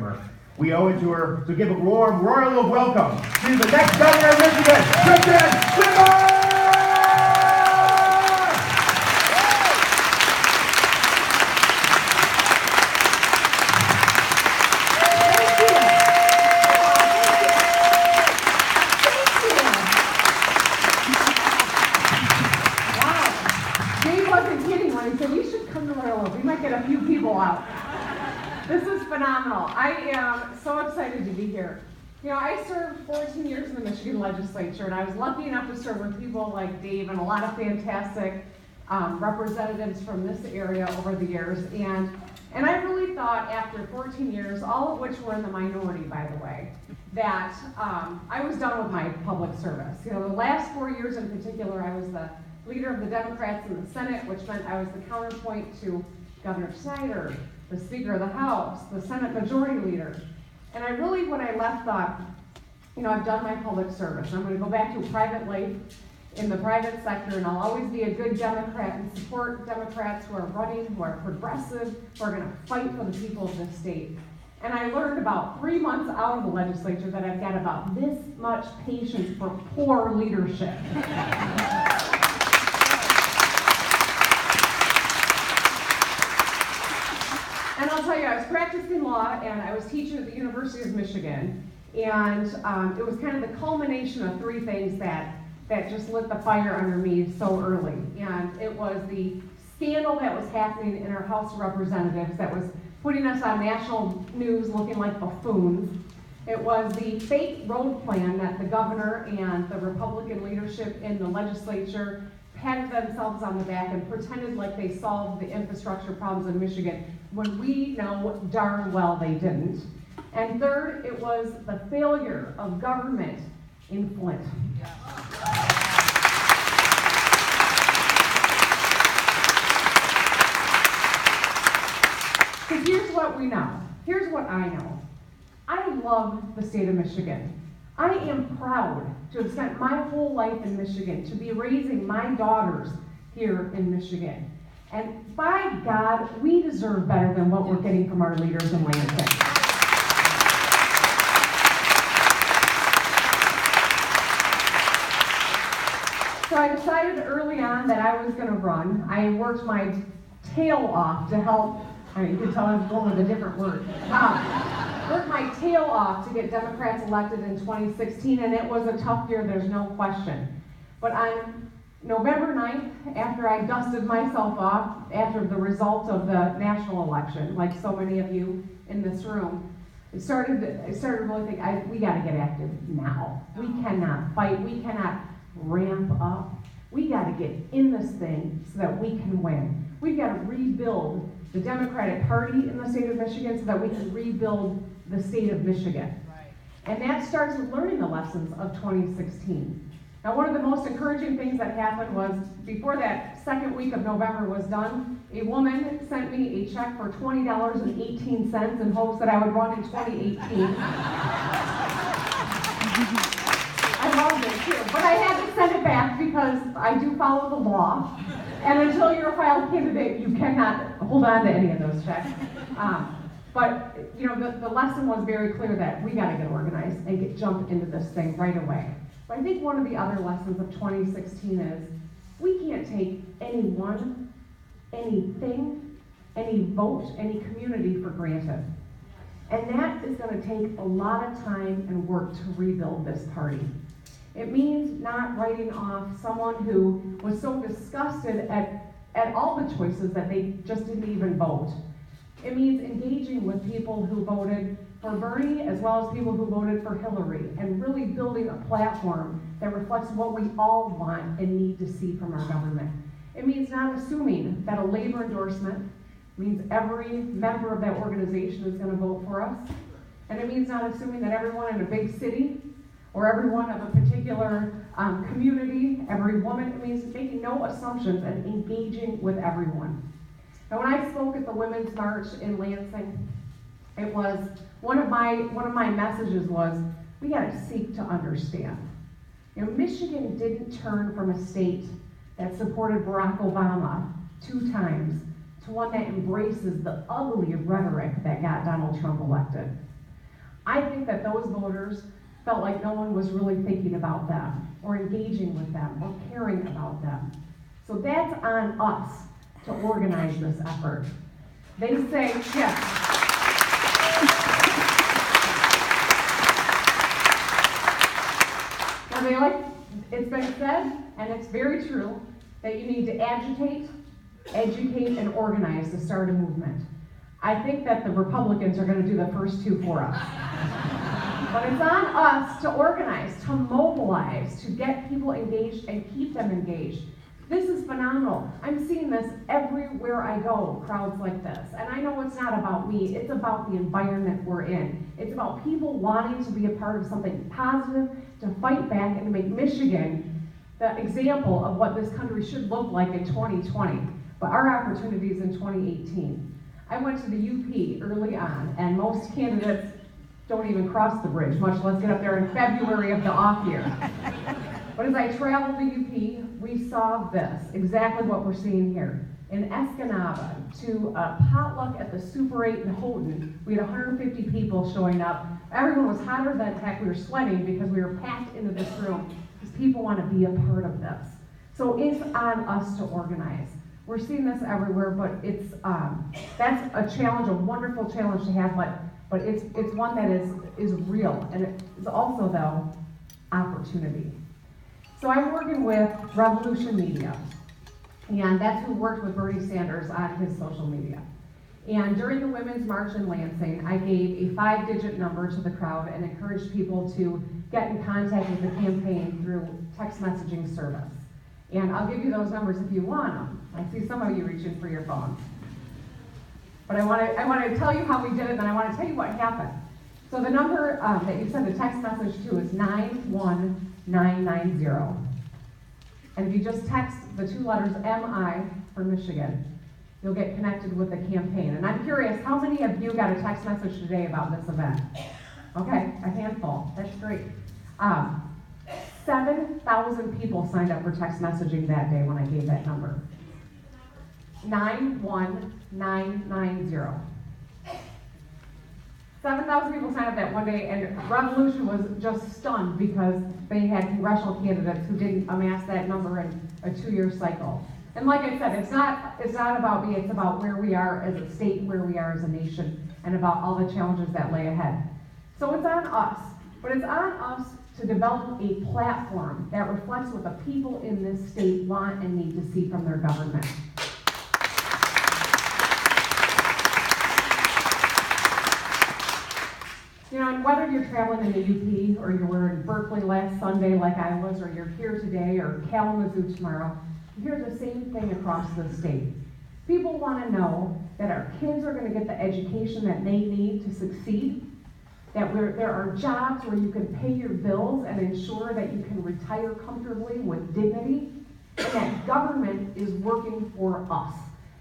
Whitmer. We owe it to her, so give a warm royal welcome to the next governor of Michigan, Gretchen Whitmer! This is phenomenal. I am so excited to be here. You know, I served 14 years in the Michigan legislature, and I was lucky enough to serve with people like Dave and a lot of fantastic representatives from this area over the years. And I really thought after 14 years, all of which were in the minority, by the way, that I was done with my public service. You know, the last 4 years in particular, I was the leader of the Democrats in the Senate, which meant I was the counterpoint to Governor Snyder, the Speaker of the House, the Senate Majority Leader. And I really, when I left, thought, you know, I've done my public service. I'm going to go back to private life in the private sector, and I'll always be a good Democrat and support Democrats who are running, who are progressive, who are going to fight for the people of this state. And I learned about 3 months out of the legislature that I've got about this much patience for poor leadership. And I'll tell you, I was practicing law and I was teaching at the University of Michigan, and it was kind of the culmination of three things that just lit the fire under me so early. And it was the scandal that was happening in our House of Representatives that was putting us on national news looking like buffoons. It was the fake road plan that the governor and the Republican leadership in the legislature patted themselves on the back and pretended like they solved the infrastructure problems in Michigan, when we know darn well they didn't. And third, it was the failure of government in Flint. Because here's what we know. Here's what I know. I love the state of Michigan. I am proud to have spent my whole life in Michigan, to be raising my daughters here in Michigan. And by God, we deserve better than what we're getting from our leaders in Lansing. So I decided early on that I was going to run. I worked my tail off to help. I mean, you can tell I'm going with a different word. Worked my tail off to get Democrats elected in 2016, and it was a tough year, there's no question. But on November 9th, after I dusted myself off, after the result of the national election, like so many of you in this room, I started really thinking, we got to get active now. We cannot fight, we cannot ramp up. We got to get in this thing so that we can win. We've got to rebuild the Democratic Party in the state of Michigan so that we can rebuild the state of Michigan. Right. And that starts with learning the lessons of 2016. Now, one of the most encouraging things that happened was, before that second week of November was done, a woman sent me a check for $20.18 in hopes that I would run in 2018. I loved it too, but I had to send it back because I do follow the law. And until you're a filed candidate, you cannot hold on to any of those checks. But you know, the lesson was very clear that we got to get organized and jump into this thing right away. But I think one of the other lessons of 2016 is we can't take anyone, anything, any vote, any community for granted. And that is going to take a lot of time and work to rebuild this party. It means not writing off someone who was so disgusted at all the choices that they just didn't even vote. It means engaging with people who voted for Bernie as well as people who voted for Hillary, and really building a platform that reflects what we all want and need to see from our government. It means not assuming that a labor endorsement means every member of that organization is going to vote for us. And it means not assuming that everyone in a big city or everyone of a particular community, every woman, it means making no assumptions and engaging with everyone. Now, when I spoke at the Women's March in Lansing, it was one of my messages was, we got to seek to understand. You know, Michigan didn't turn from a state that supported Barack Obama 2 times to one that embraces the ugly rhetoric that got Donald Trump elected. I think that those voters felt like no one was really thinking about them, or engaging with them, or caring about them. So that's on us to organize this effort. They say, yes. Now it's been said, and it's very true, that you need to agitate, educate, and organize to start a movement. I think that the Republicans are going to do the first two for us. But it's on us to organize, to mobilize, to get people engaged and keep them engaged. This is phenomenal. I'm seeing this everywhere I go, crowds like this. And I know it's not about me, it's about the environment we're in. It's about people wanting to be a part of something positive, to fight back and to make Michigan the example of what this country should look like in 2020. But our opportunities in 2018. I went to the UP early on, and most candidates don't even cross the bridge, much less get up there in February of the off year. But as I traveled the UP, we saw this, exactly what we're seeing here. In Escanaba, to a potluck at the Super 8 in Houghton, we had 150 people showing up. Everyone was hotter than heck. We were sweating because we were packed into this room because people want to be a part of this. So it's on us to organize. We're seeing this everywhere, but it's that's a challenge, a wonderful challenge to have, but it's one that is real, and it is also, though, opportunity. So I'm working with Revolution Media, and that's who worked with Bernie Sanders on his social media. And during the Women's March in Lansing, I gave a 5-digit number to the crowd and encouraged people to get in contact with the campaign through text messaging service. And I'll give you those numbers if you want them. I see some of you reaching for your phones. But I want to tell you how we did it, and then I want to tell you what happened. So the number that you send a text message to is 91990. And if you just text the 2 letters MI for Michigan, you'll get connected with the campaign. And I'm curious, how many of you got a text message today about this event? Okay, a handful. That's great. 7,000 people signed up for text messaging that day when I gave that number. 91990. 7,000 people signed up that one day, and Revolution was just stunned because they had congressional candidates who didn't amass that number in a 2-year cycle. And like I said, it's not about me, it's about where we are as a state, where we are as a nation, and about all the challenges that lay ahead. So it's on us, but it's on us to develop a platform that reflects what the people in this state want and need to see from their government. You know, and whether you're traveling in the UP, or you were in Berkeley last Sunday like I was, or you're here today, or Kalamazoo tomorrow, you hear the same thing across the state. People want to know that our kids are going to get the education that they need to succeed, that there are jobs where you can pay your bills and ensure that you can retire comfortably with dignity, and that government is working for us.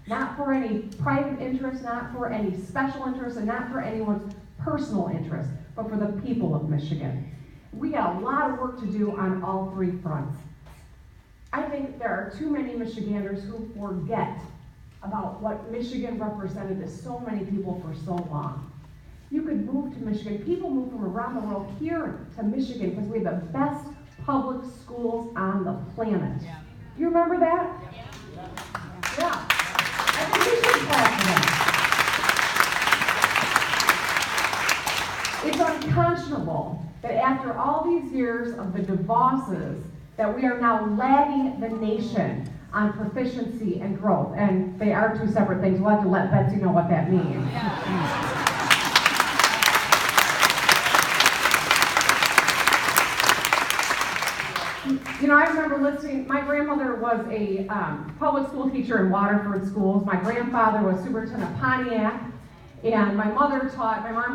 Not for any private interest, not for any special interest, and not for anyone's personal interest, but for the people of Michigan. We got a lot of work to do on all 3 fronts. I think there are too many Michiganders who forget about what Michigan represented to so many people for so long. You could move to Michigan. People move from around the world here to Michigan because we have the best public schools on the planet. Yeah. Do you remember that? Yeah. I think we should clap for that. It's unconscionable that after all these years of the DeVosses, that we are now lagging the nation on proficiency and growth. And they are 2 separate things. We'll have to let Betsy know what that means. Yeah. You know, I remember listening, my grandmother was a public school teacher in Waterford schools. My grandfather was superintendent of Pontiac. And my mom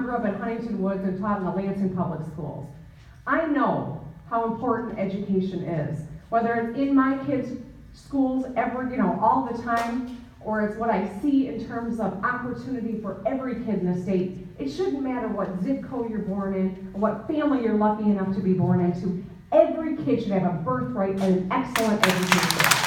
grew up in Huntington Woods and taught in the Lansing public schools. I know how important education is, whether it's in my kids' schools all the time, or it's what I see in terms of opportunity for every kid in the state. It shouldn't matter what zip code you're born in, or what family you're lucky enough to be born into. Every kid should have a birthright and an excellent education.